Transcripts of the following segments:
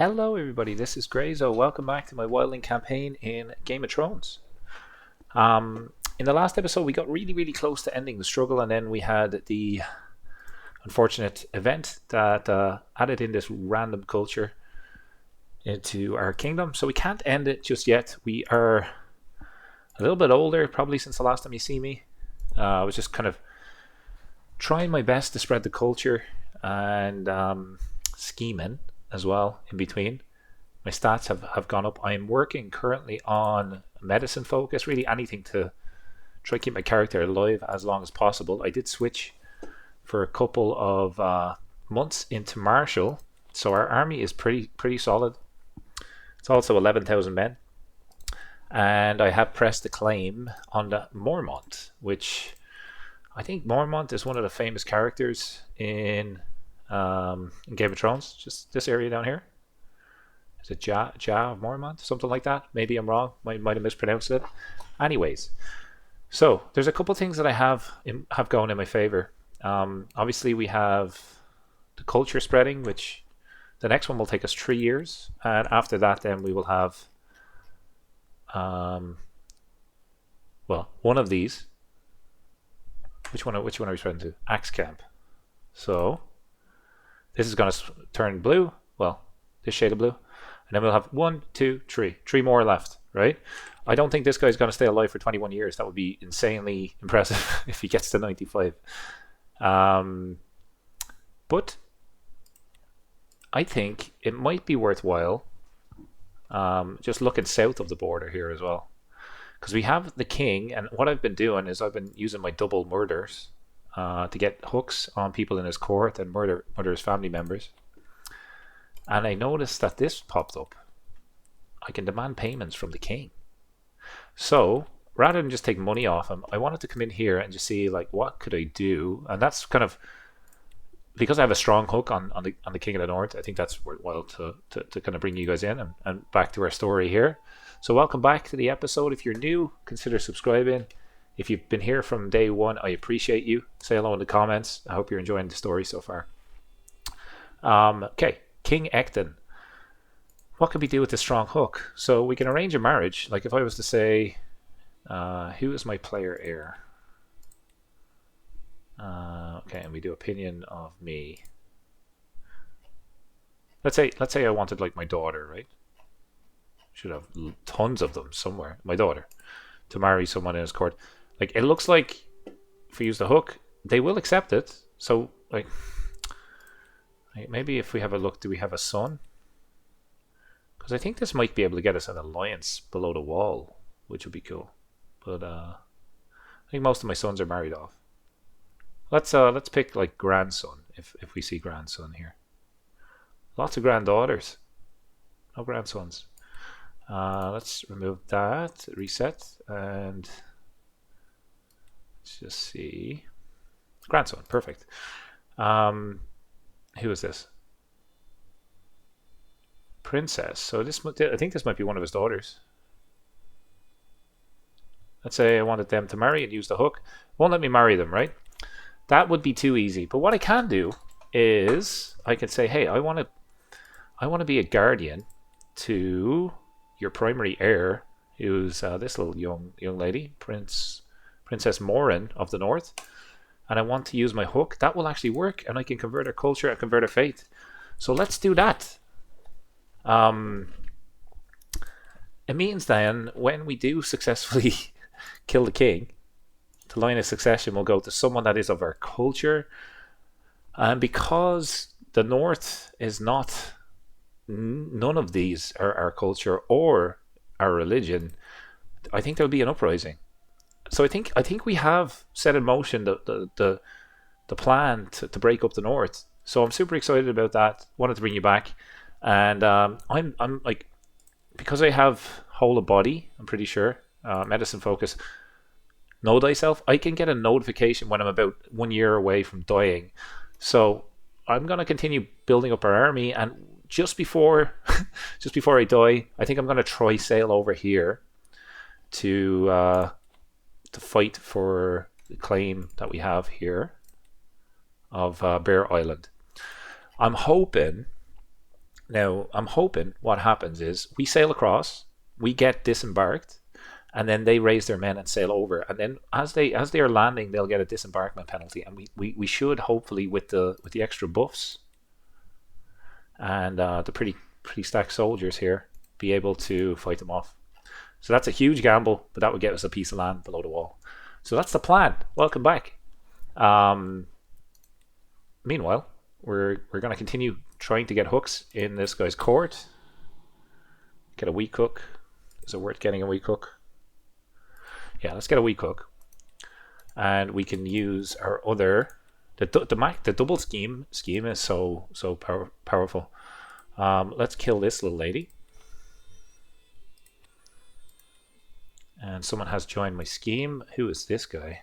Hello everybody, this is Grayzo. Welcome back to my Wildling campaign in Game of Thrones. In the last episode we got really close to ending the struggle, and then we had the unfortunate event that added in this random culture into our kingdom. So we can't end it just yet. We are a little bit older probably since the last time you see me. I was just kind of trying my best to spread the culture and scheming as well in between. My stats have gone up. I am working currently on medicine focus, really anything to try to keep my character alive as long as possible. I did switch for a couple of months into martial, so our army is pretty solid. It's also 11,000 men, and I have pressed the claim on the Mormont, which I think Mormont is one of the famous characters in Game of Thrones. Just this area down here. Is it Ja of Mormont? Something like that. Maybe I'm wrong. Might have mispronounced it. Anyways, so there's a couple things that I have going in my favor. Obviously, we have the culture spreading, which the next one will take us 3 years, and after that, then we will have one of these. Which one are we spreading to? Axe Camp. So this is going to turn blue. Well, this shade of blue. And then we'll have 1, 2, 3. 3 more left, right? I don't think this guy's going to stay alive for 21 years. That would be insanely impressive if he gets to 95. But I think it might be worthwhile just looking south of the border here as well. Because we have the king, and what I've been doing is I've been using my double murders to get hooks on people in his court and murder his family members. And I noticed that this popped up. I can demand payments from the king. So rather than just take money off him, I wanted to come in here and just see like what could I do. And that's kind of because I have a strong hook on the King of the North. I think that's worthwhile to kind of bring you guys in and back to our story here. So welcome back to the episode. If you're new, consider subscribing. If you've been here from day one, I appreciate you. Say hello in the comments. I hope you're enjoying the story so far. Okay, King Ecton. What can we do with this strong hook? So we can arrange a marriage. Like if I was to say, who is my player heir? Okay, and we do opinion of me. Let's say I wanted like my daughter, right? Should have tons of them somewhere. My daughter to marry someone in his court. Like it looks like if we use the hook, they will accept it. So like maybe if we have a look, do we have a son? Because I think this might be able to get us an alliance below the wall, which would be cool. But I think most of my sons are married off. Let's pick like grandson if we see grandson here. Lots of granddaughters, no grandsons. Let's remove that, reset, and let's just see. Grandson, perfect. Who is this? Princess. So I think this might be one of his daughters. Let's say I wanted them to marry and use the hook. Won't let me marry them, right? That would be too easy. But what I can do is I can say, hey, I want to be a guardian to your primary heir, who's this little young lady, Princess Morin of the North, and I want to use my hook. That will actually work, and I can convert her culture and convert her faith. So let's do that. It means then when we do successfully kill the king, the line of succession will go to someone that is of our culture, and because the North is not. None of these are our culture or our religion. I think there'll be an uprising. So I think we have set in motion the plan to break up the North. So I'm super excited about that. Wanted to bring you back, and I'm like, because I have whole of body. I'm pretty sure medicine focus. Know thyself. I can get a notification when I'm about 1 year away from dying. So I'm gonna continue building up our army, and just before I die, I think I'm going to try sail over here to fight for the claim that we have here of Bear Island. I'm hoping Now, I'm hoping what happens is we sail across, we get disembarked, and then they raise their men and sail over. And then as they are landing, they'll get a disembarkment penalty. And we should hopefully with the extra buffs and the pretty stacked soldiers here be able to fight them off. So that's a huge gamble, but that would get us a piece of land below the wall. So that's the plan. Welcome back. Meanwhile, we're going to continue trying to get hooks in this guy's court. Get a weak hook. Is it worth getting a weak hook? Yeah, let's get a weak hook. And we can use our other... The double scheme is so powerful. Let's kill this little lady. And someone has joined my scheme. Who is this guy?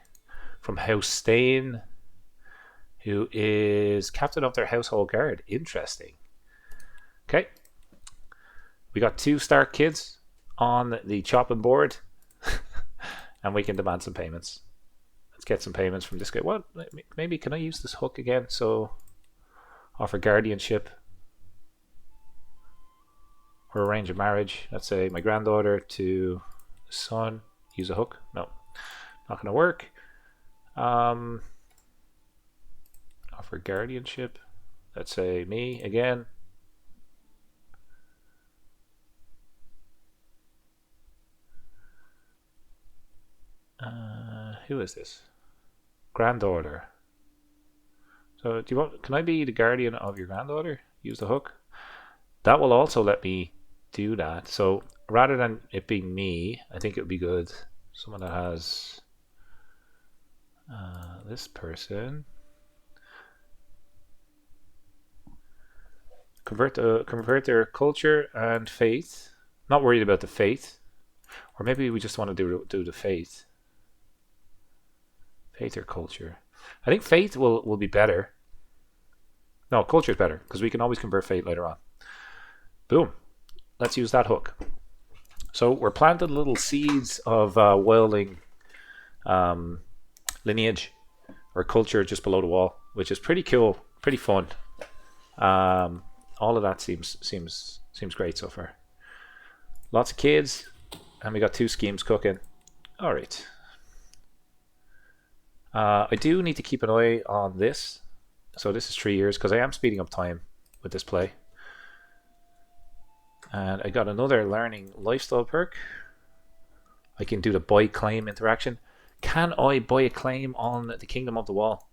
From House Stain, who is captain of their household guard. Interesting. Okay. We got 2 Stark kids on the chopping board. And we can demand some payments. Let's get some payments from this guy. What? Maybe can I use this hook again? So offer guardianship. Or arrange a marriage. Let's say my granddaughter to son. Use a hook. No. Not going to work. Offer guardianship. Let's say me again. Who is this? Granddaughter. So do you want? Can I be the guardian of your granddaughter? Use the hook. That will also let me do that. So rather than it being me, I think it would be good. Someone that has this person. Convert their culture and faith. Not worried about the faith, or maybe we just want to do the faith. Faith or culture? I think faith will be better. No, culture is better because we can always convert faith later on. Boom. Let's use that hook. So we're planting little seeds of Wildling lineage or culture just below the wall, which is pretty cool, pretty fun. All of that seems great so far. Lots of kids, and we got 2 schemes cooking. All right. I do need to keep an eye on this. So this is 3 years because I am speeding up time with this play. And I got another learning lifestyle perk. I can do the buy claim interaction. Can I buy a claim on the Kingdom of the Wall?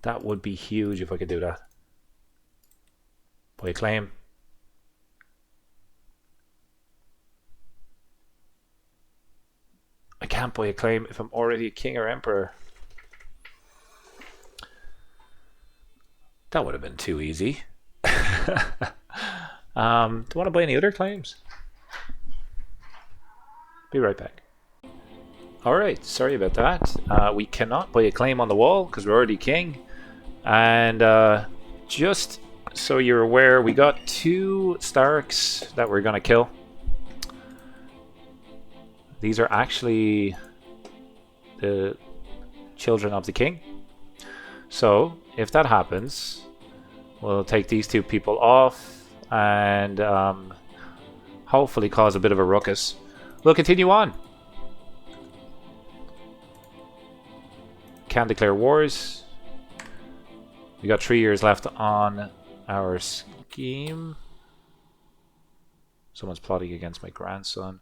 That would be huge if I could do that. Buy a claim. I can't buy a claim if I'm already a king or emperor. That would have been too easy. Do you want to buy any other claims? Be right back. Alright, sorry about that. We cannot buy a claim on the wall because we're already king. And just so you're aware, we got 2 Starks that we're going to kill. These are actually the children of the king. So if that happens, we'll take these 2 people off and hopefully cause a bit of a ruckus. We'll continue on. Can declare wars. We got 3 years left on our scheme. Someone's plotting against my grandson.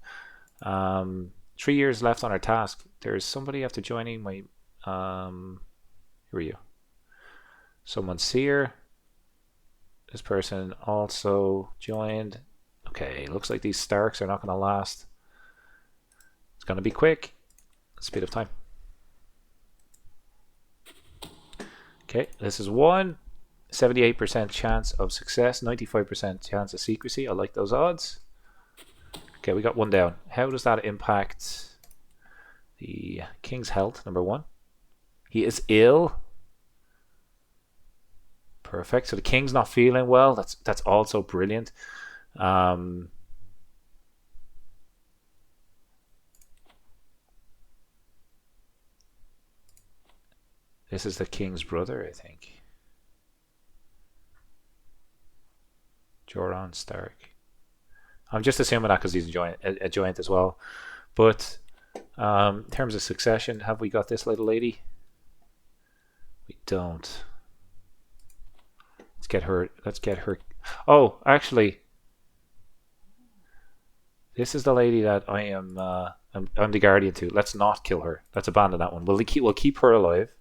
3 years left on our task. There's somebody after joining my... who are you? Someone's here. This person also joined. Okay, looks like these Starks are not going to last. It's going to be quick. Speed of time. Okay, this is 1. 78% chance of success, 95% chance of secrecy. I like those odds. Okay, we got 1 down. How does that impact the king's health? Number 1. He is ill. Perfect. So the king's not feeling well. That's also brilliant. This is the king's brother, I think. Joran Stark. I'm just assuming that because he's a giant as well. But in terms of succession, have we got this little lady? We don't. Let's get her. Let's get her. Oh, actually, this is the lady that I am. I'm the guardian to. Let's not kill her. Let's abandon that one. We'll keep her alive.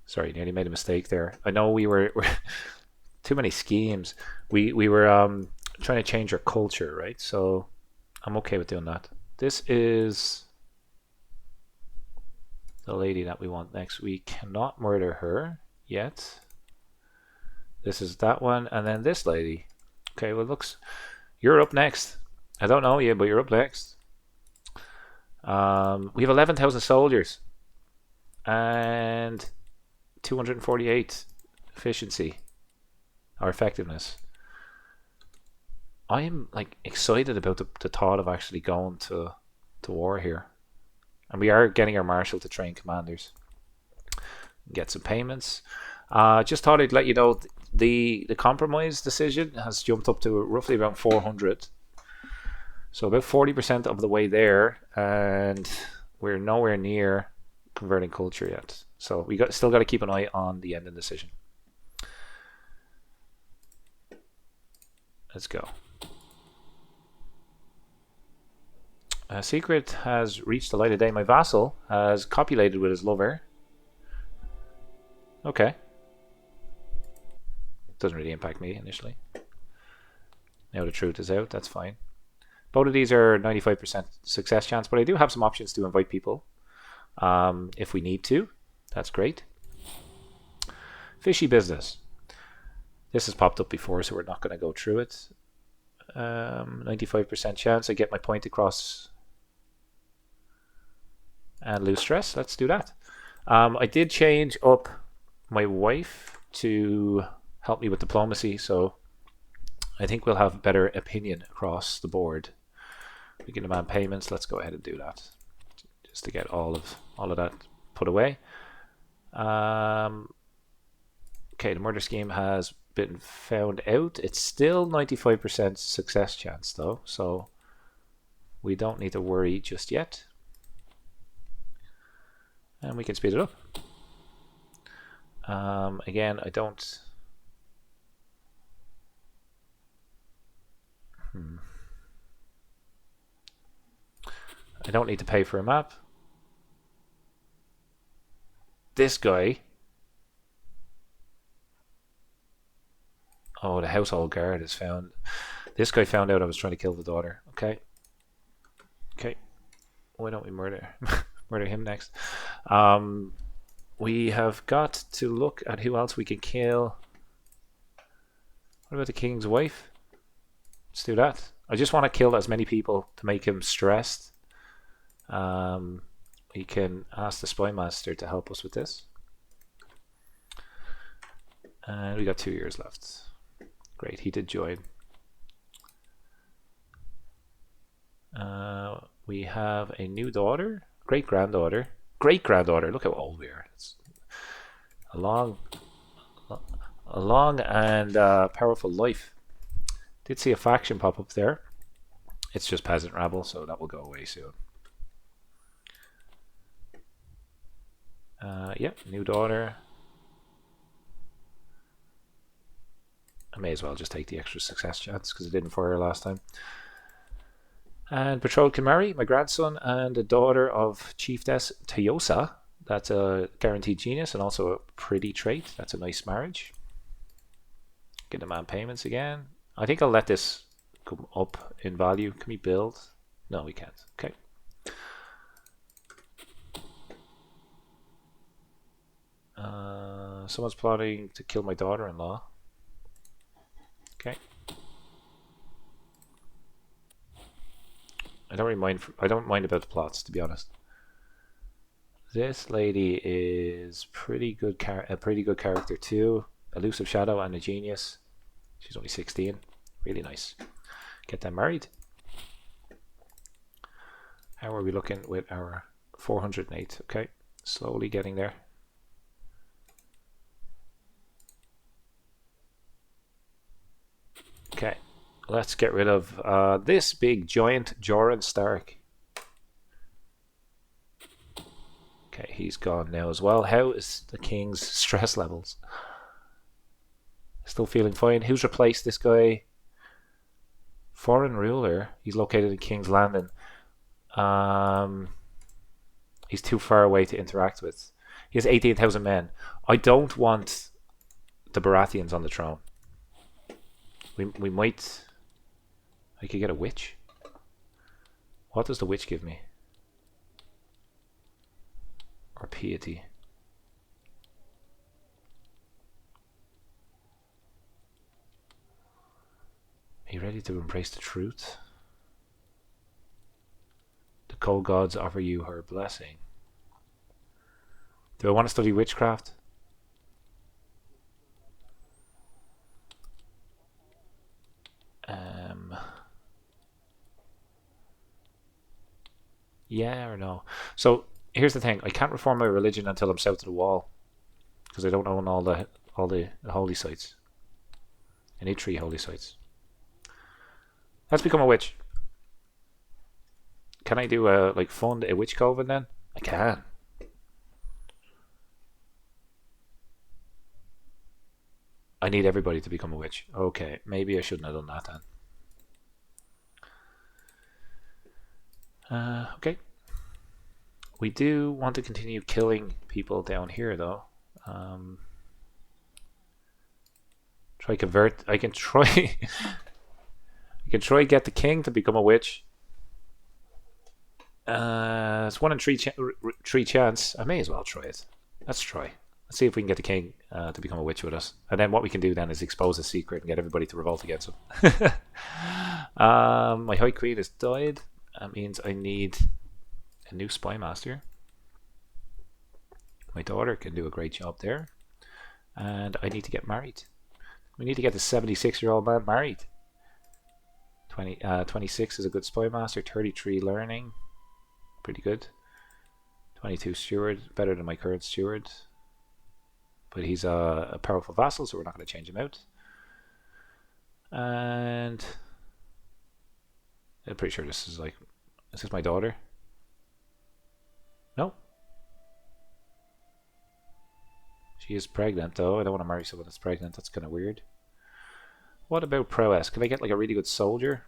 Sorry, nearly made a mistake there. I know we're too many schemes. We were trying to change our culture, right? So I'm okay with doing that. This is the lady that we want next. We cannot murder her yet. This is that one, and then this lady. Okay, well, looks, you're up next. I don't know you, but you're up next. We have 11,000 soldiers and 248 efficiency or effectiveness. I am like excited about the thought of actually going to war here, and we are getting our marshal to train commanders. Get some payments. Just thought I'd let you know the compromise decision has jumped up to roughly around 400. So about 40% of the way there, and we're nowhere near converting culture yet. So we still got to keep an eye on the ending decision. Let's go. Secret has reached the light of day. My vassal has copulated with his lover. Okay. Doesn't really impact me initially. Now the truth is out. That's fine. Both of these are 95% success chance, but I do have some options to invite people if we need to. That's great. Fishy business. This has popped up before, so we're not going to go through it. 95% chance I get my point across and lose stress. Let's do that. I did change up my wife to help me with diplomacy, so I think we'll have better opinion across the board. We can demand payments. Let's go ahead and do that, just to get all of that put away. Okay, the murder scheme has been found out. It's still 95% success chance though, so we don't need to worry just yet. And we can speed it up. Again, I don't. I don't need to pay for a map. This guy. Oh, the household guard is found. This guy found out I was trying to kill the daughter. Okay. Okay. Why don't we murder murder him next? We have got to look at who else we can kill. What about the king's wife? Let's do that. I just want to kill as many people to make him stressed. We can ask the spy master to help us with this. And we got 2 years left. Great, he did join. We have a new daughter, great-granddaughter. Great-granddaughter, look how old we are. It's a long and powerful life. Did see a faction pop up there. It's just peasant rabble, so that will go away soon. Yep, new daughter. I may as well just take the extra success chance because I didn't for her last time. And betrothed can marry, my grandson, and a daughter of Chiefess Teosa. That's a guaranteed genius and also a pretty trait. That's a nice marriage. Get demand payments again. I think I'll let this come up in value. Can we build? No, we can't. Okay. Someone's plotting to kill my daughter-in-law. Okay. I don't mind about the plots, to be honest. This lady is a pretty good character too. Elusive shadow and a genius. She's only 16. Really nice. Get them married. How are we looking with our 408? Okay, slowly getting there. let's get rid of this big giant Joran Stark. Okay, he's gone now as well. How is the king's stress levels? Still feeling fine. Who's replaced this guy? Foreign ruler. He's located in King's Landing. He's too far away to interact with. He has 18,000 men. I don't want the Baratheons on the throne. We might... I could get a witch. What does the witch give me? Or piety? Are you ready to embrace the truth? The cold gods offer you her blessing. Do I want to study witchcraft? Yeah or no? So here's the thing: I can't reform my religion until I'm south of the wall, because I don't own all the holy sites. I need 3 holy sites. Let's become a witch. Can I do a fund a witch coven then? I can. I need everybody to become a witch. Okay, maybe I shouldn't have done that then. Okay. We do want to continue killing people down here though. Try convert. I can try. I can try get the king to become a witch. It's 1 in 3 chance. I may as well try it. Let's try. Let's see if we can get the king to become a witch with us. And then what we can do then is expose a secret and get everybody to revolt against him. My High Queen has died. That means I need a new spy master. My daughter can do a great job there. And I need to get married. We need to get the 76-year-old man married. 26 is a good spy master. 33 learning. Pretty good. 22 steward. Better than my current steward. But he's a powerful vassal, so we're not going to change him out. And I'm pretty sure this is like... Is this my daughter? No. She is pregnant though. I don't want to marry someone that's pregnant. That's kind of weird. What about prowess? Can I get like a really good soldier?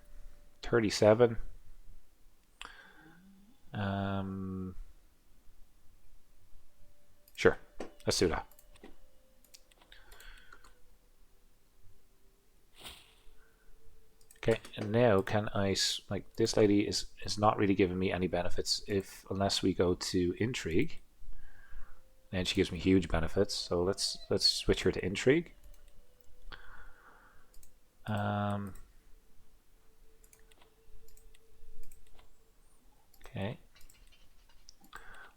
37. Sure. Let's do that. Okay, and now can I, like, this lady is not really giving me any benefits unless we go to intrigue. And she gives me huge benefits, so let's switch her to intrigue. Okay.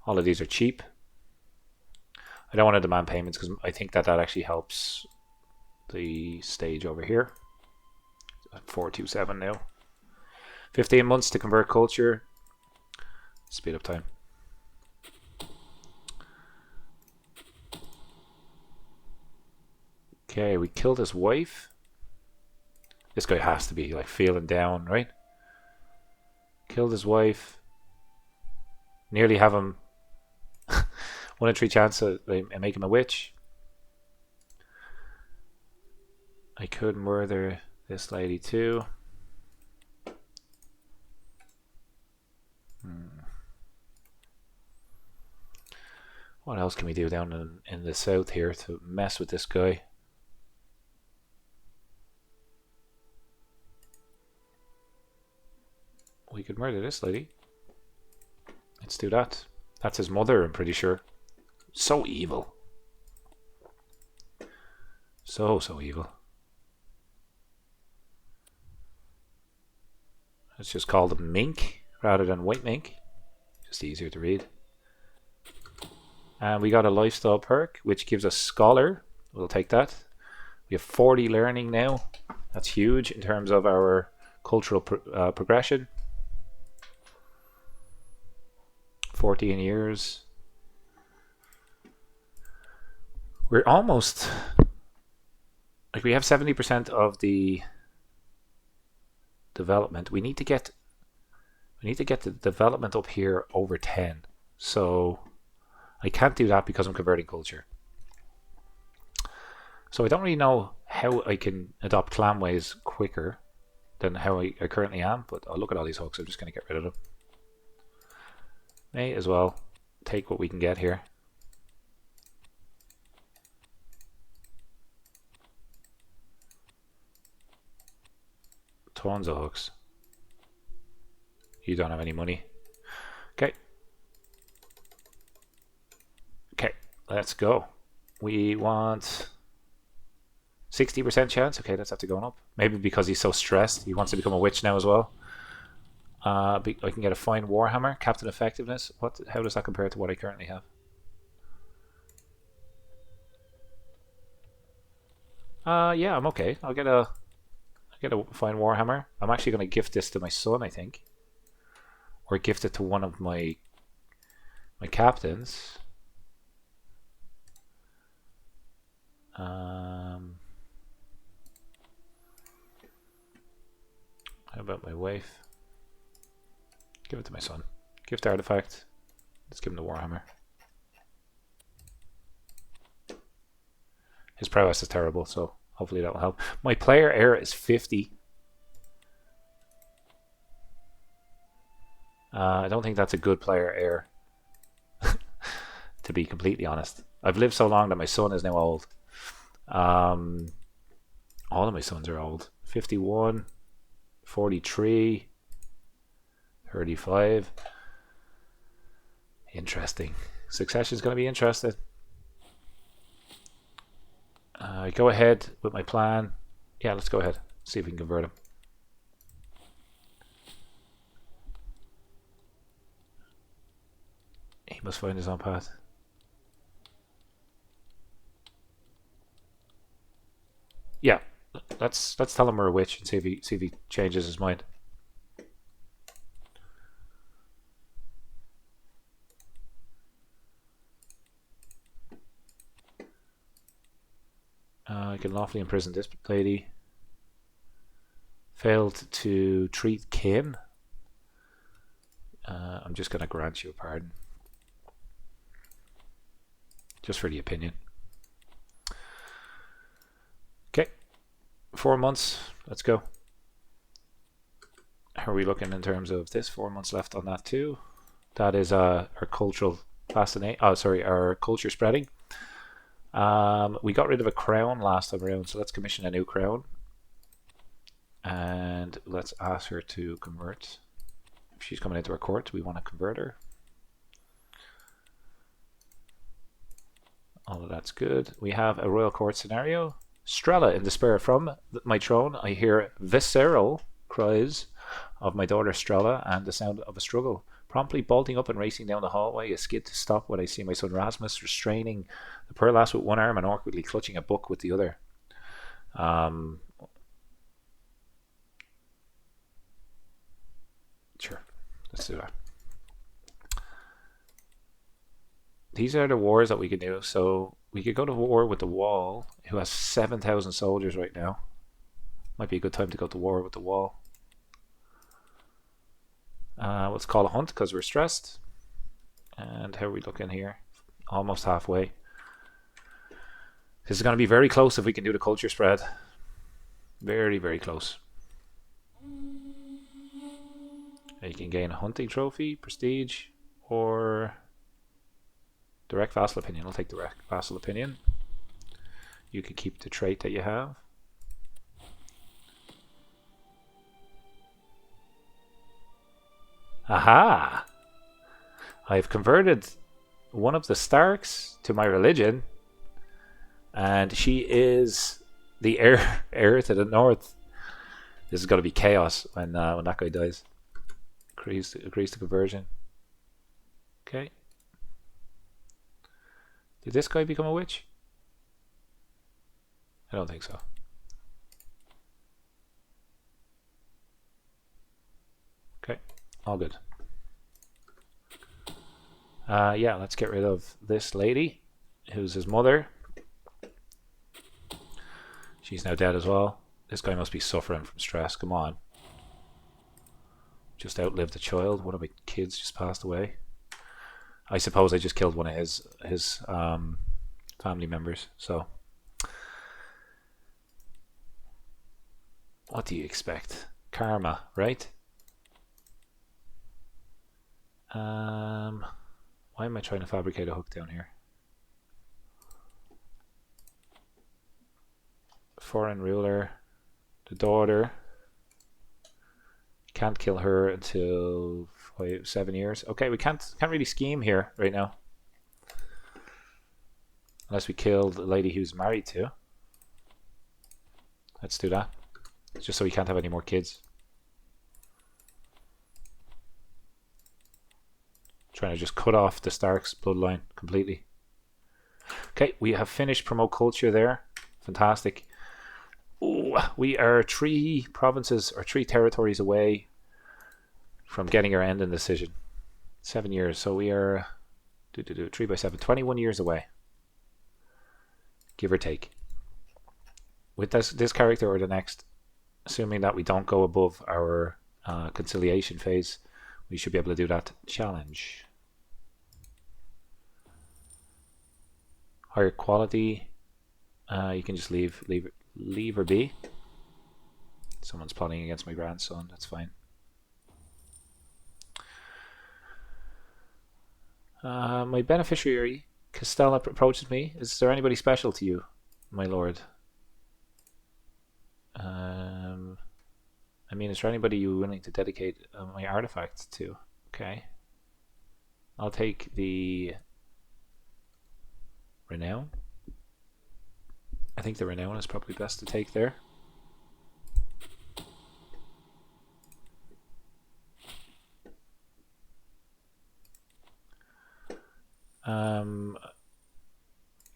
All of these are cheap. I don't want to demand payments because I think that actually helps the stage over here. 427 now. 15 months to convert culture. Speed up time. Okay, we killed his wife. This guy has to be like feeling down, right? Killed his wife. Nearly have him 1 in 3 chance to make him a witch. I could murder this lady too. What else can we do down in the south here to mess with this guy? We could murder this lady. Let's do that. That's his mother, I'm pretty sure. So evil. So evil. Let's just call them Mink rather than White Mink. Just easier to read. And we got a lifestyle perk, which gives us Scholar. We'll take that. We have 40 learning now. That's huge in terms of our cultural progression. 14 years. We're almost... Like, we have 70% of the development. We need to get the development up here over 10. So I can't do that because I'm converting culture. So I don't really know how I can adopt clan ways quicker than how I currently am, but I'll look at all these hooks. I'm just going to get rid of them. May as well take what we can get here. Tons of hooks. You don't have any money. Okay. Okay, let's go. We want 60% chance. Okay, that's after going up. Maybe because he's so stressed, he wants to become a witch now as well. I can get a fine warhammer. Captain effectiveness. What? How does that compare to what I currently have? Yeah, I'm okay. I'll get a fine warhammer. I'm actually going to gift this to my son, I think, or gift it to one of my captains. How about my wife? Give it to my son. Gift artifact. Let's give him the warhammer. His prowess is terrible, so hopefully that will help. My player error is 50. I don't think that's a good player error, to be completely honest. I've lived so long that my son is now old. All of my sons are old. 51, 43, 35. Interesting. Succession is going to be interesting. Go ahead with my plan. Yeah, let's go ahead. See if we can convert him. He must find his own path. Yeah, let's tell him we're a witch and see if he changes his mind. I can lawfully imprison this lady. Failed to treat kin. I'm just going to grant you a pardon. Just for the opinion. Okay. 4 months. Let's go. How are we looking in terms of this? 4 months left on that too. That is our cultural fascination. Oh, sorry, our culture spreading. We got rid of a crown last time around, so let's commission a new crown. And let's ask her to convert. If she's coming into our court, we want to convert her. All of that's good. We have a royal court scenario. Strella in despair. From my throne, I hear visceral cries of my daughter Strella and the sound of a struggle. Promptly bolting up and racing down the hallway, a skid to stop when I see my son Rasmus restraining the poor lass with one arm and awkwardly clutching a book with the other. Sure, let's do that. These are the wars that we can do. So we could go to war with the wall, who has 7,000 soldiers right now. Might be a good time to go to war with the wall. Let's call a hunt because we're stressed. And how are we looking here? Almost halfway. This is going to be very close if we can do the culture spread. Very, very close. You can gain a hunting trophy, prestige, or direct vassal opinion. I'll take direct vassal opinion. You can keep the trait that you have. Aha! I've converted one of the Starks to my religion, and she is the heir to the north. This is going to be chaos when that guy dies. Agrees to conversion. Okay. Did this guy become a witch? I don't think so. Okay, all good. Yeah, let's get rid of this lady, who's his mother. She's now dead as well. This guy must be suffering from stress. Come on. just outlived a child. One of my kids just passed away. I suppose I just killed one of his family members. So, what do you expect? Karma, right? Why am I trying to fabricate a hook down here? Foreign ruler, the daughter. Can't kill her until 7 years. Okay, we can't really scheme here right now, unless we kill the lady he was married to. Let's do that, just so we can't have any more kids. Trying to just cut off the Stark's bloodline completely. Okay, we have finished promote culture there. Fantastic. Ooh, we are 3 provinces or 3 territories away from getting our ending decision. 7 years, so we are 3 by 7, 21 years away, give or take. With this character or the next, assuming that we don't go above our conciliation phase, we should be able to do that challenge. Higher quality, you can just leave or be. Someone's plotting against my grandson, that's fine. My beneficiary, Castella, approaches me. Is there anybody special to you, my lord? I mean, is there anybody you're willing to dedicate my artifacts to? Okay. I'll take the renown. I think the renown is probably best to take there.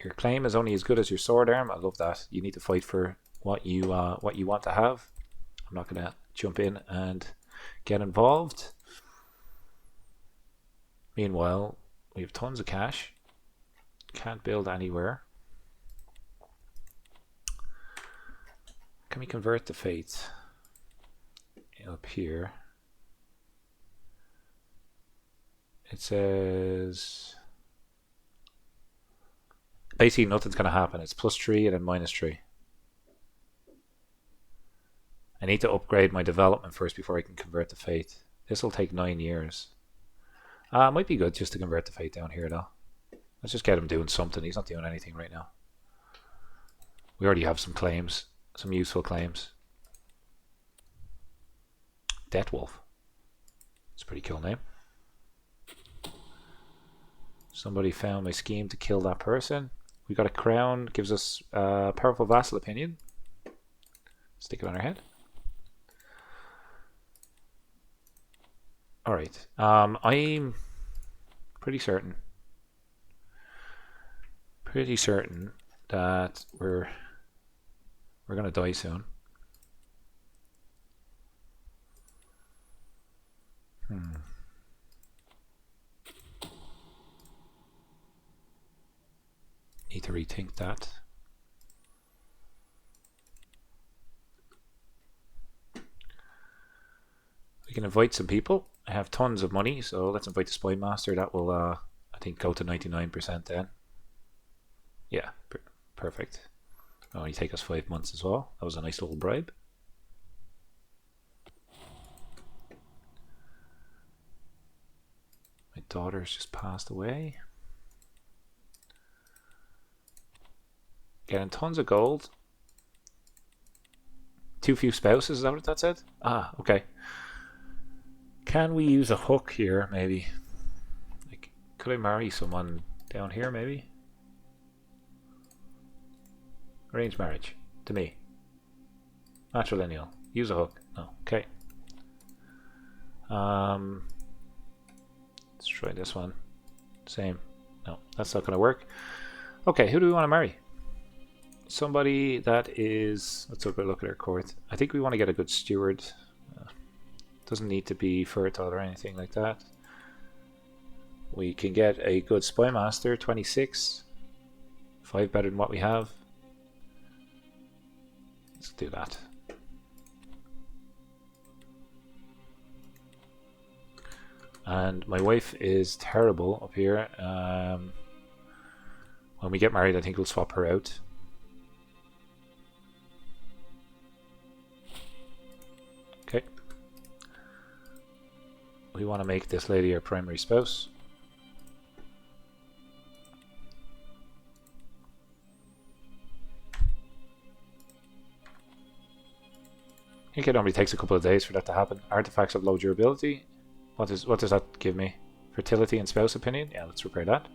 Your claim is only as good as your sword arm. I love that. You need to fight for what you want to have. I'm not going to jump in and get involved. Meanwhile, we have tons of cash. Can't build anywhere. Can we convert the fate up here? It says basically nothing's going to happen. It's +3 and then -3. I need to upgrade my development first before I can convert the fate. This will take 9 years. It might be good just to convert the fate down here though. Let's just get him doing something. He's not doing anything right now. We already have some claims, some useful claims. Deathwolf. It's a pretty cool name. Somebody found my scheme to kill that person. We got a crown, gives us powerful vassal opinion. Stick it on our head. Alright, I'm pretty certain that we're gonna die soon. Need to rethink that. We can invite some people. I have tons of money, so let's invite the Spy Master. That will, I think, go to 99% then. Yeah, perfect. It'll only take us 5 months as well. That was a nice little bribe. My daughter's just passed away. Getting tons of gold. Too few spouses, is that what that said? Ah, okay. Can we use a hook here, maybe? Like, could I marry someone down here, maybe? Arranged marriage. To me. Matrilineal. Use a hook. No. Okay. Let's try this one. Same. No, that's not going to work. Okay, who do we want to marry? Somebody that is... Let's have a look at our court. I think we want to get a good steward. Doesn't need to be fertile or anything like that. We can get a good spy master, 26. 5 better than what we have. Let's do that. And my wife is terrible up here. When we get married, I think we'll swap her out. Okay. We want to make this lady our primary spouse. I think it only takes a couple of days for that to happen. Artifacts of low durability. What does that give me? Fertility and spouse opinion? Yeah, let's repair that.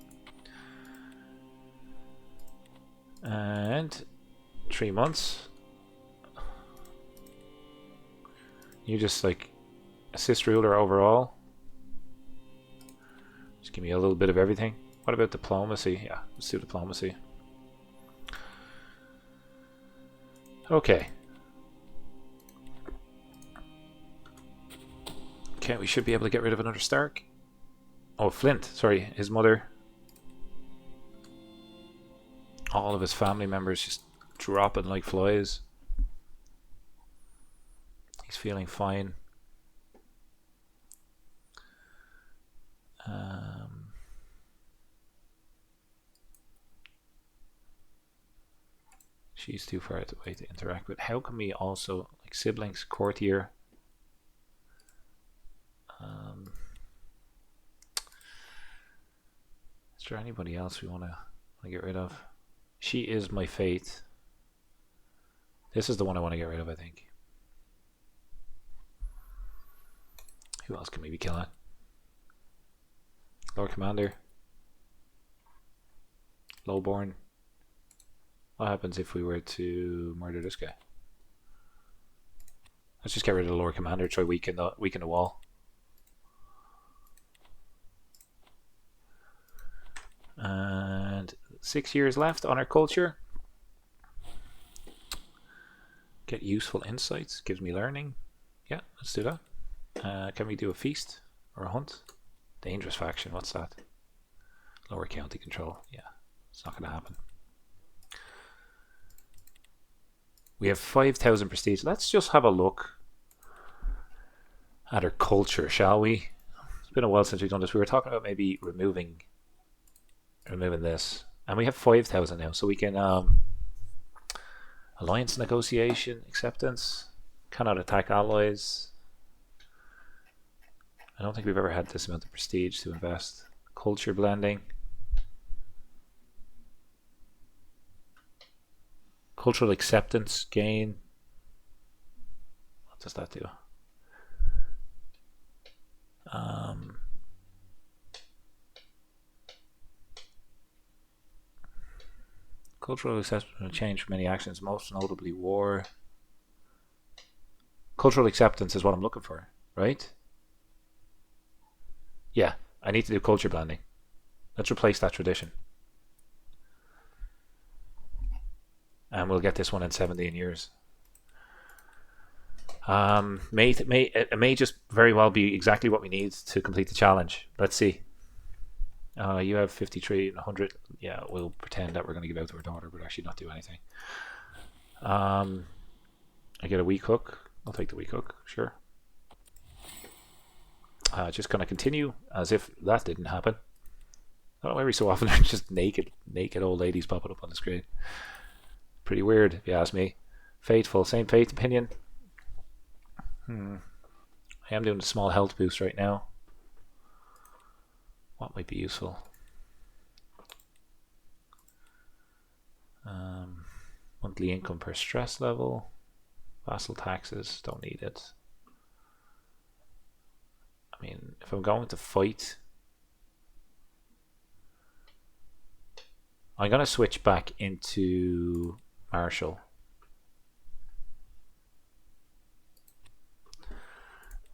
And 3 months. You just like assist ruler overall. Just give me a little bit of everything. What about diplomacy? Yeah, let's do diplomacy. Okay. Okay, we should be able to get rid of another Stark. Oh, Flint. Sorry, his mother. All of his family members just dropping like flies. He's feeling fine. She's too far away to interact with. How can we also, like siblings, courtier? Is there anybody else we want to get rid of? She is my fate. This is the one I want to get rid of, I think. Who else can we be killing? Lord Commander. Lowborn. What happens if we were to murder this guy? Let's just get rid of the Lord Commander. Try weaken the wall. And 6 years left on our culture. Get useful insights. Gives me learning. Yeah, let's do that. Can we do a feast or a hunt? Dangerous faction. What's that? Lower county control. Yeah, it's not going to happen. We have 5,000 prestige. Let's just have a look at our culture, shall we? It's been a while since we've done this. We were talking about maybe removing this, and we have 5,000 now, so we can alliance negotiation, acceptance, cannot attack allies. I don't think we've ever had this amount of prestige to invest. Culture blending, cultural acceptance gain. What does that do? Cultural acceptance will change for many actions, most notably war. Cultural acceptance is what I'm looking for, right? Yeah, I need to do culture blending. Let's replace that tradition. And we'll get this one in 17 years. It may just very well be exactly what we need to complete the challenge. Let's see. You have 53 and 100. Yeah, we'll pretend that we're going to give out to our daughter, but actually not do anything. I get a weak hook. I'll take the weak hook, sure. Just going to continue as if that didn't happen. I don't know, every so often there's just naked old ladies popping up on the screen. Pretty weird, if you ask me. Faithful, same faith opinion. I am doing a small health boost right now. What might be useful? Monthly income per stress level. Vassal taxes, don't need it. I mean, if I'm going to fight, I'm going to switch back into Marshall.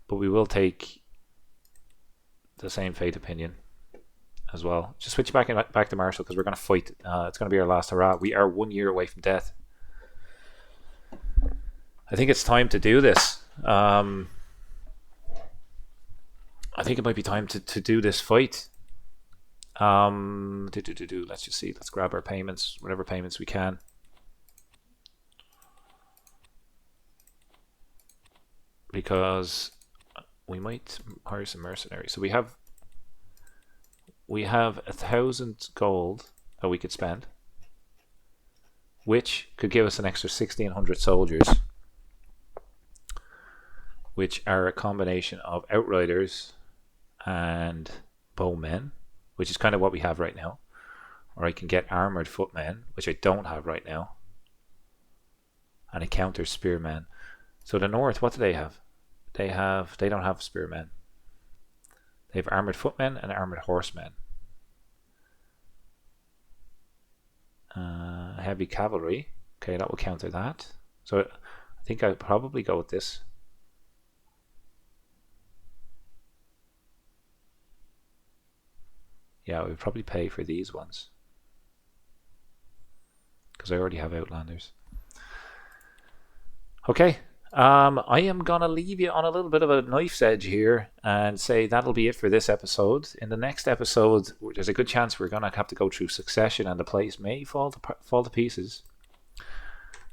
But we will take the same fate opinion as well. Just switch back to Marshall because we're going to fight. It's going to be our last hurrah. We are 1 year away from death. I think it's time to do this. I think it might be time to do this fight. Let's just see. Let's grab our payments, whatever payments we can. Because we might hire some mercenaries. So we have 1,000 gold that we could spend, which could give us an extra 1,600 soldiers, which are a combination of outriders and bowmen, which is kind of what we have right now. Or I can get armored footmen, which I don't have right now, and a counter spearmen. So the north, what do they have? They don't have spearmen. They have armored footmen and armored horsemen. Heavy cavalry. Okay, that will counter that. So I think I'll probably go with this. Yeah, we would probably pay for these ones, because I already have outlanders. Okay, I am gonna leave you on a little bit of a knife's edge here and say that'll be it for this episode. In the next episode, there's a good chance we're gonna have to go through succession, and the place may fall to pieces.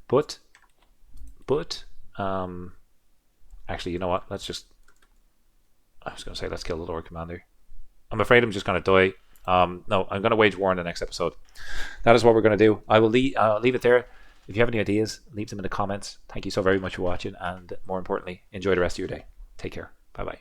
But actually, you know what? I was gonna say let's kill the Lord Commander. I'm afraid I'm just gonna die. No, I'm gonna wage war in the next episode. That is what we're gonna do. I will leave it there. If you have any ideas, leave them in the comments. Thank you so very much for watching, and more importantly, enjoy the rest of your day. Take care. Bye bye.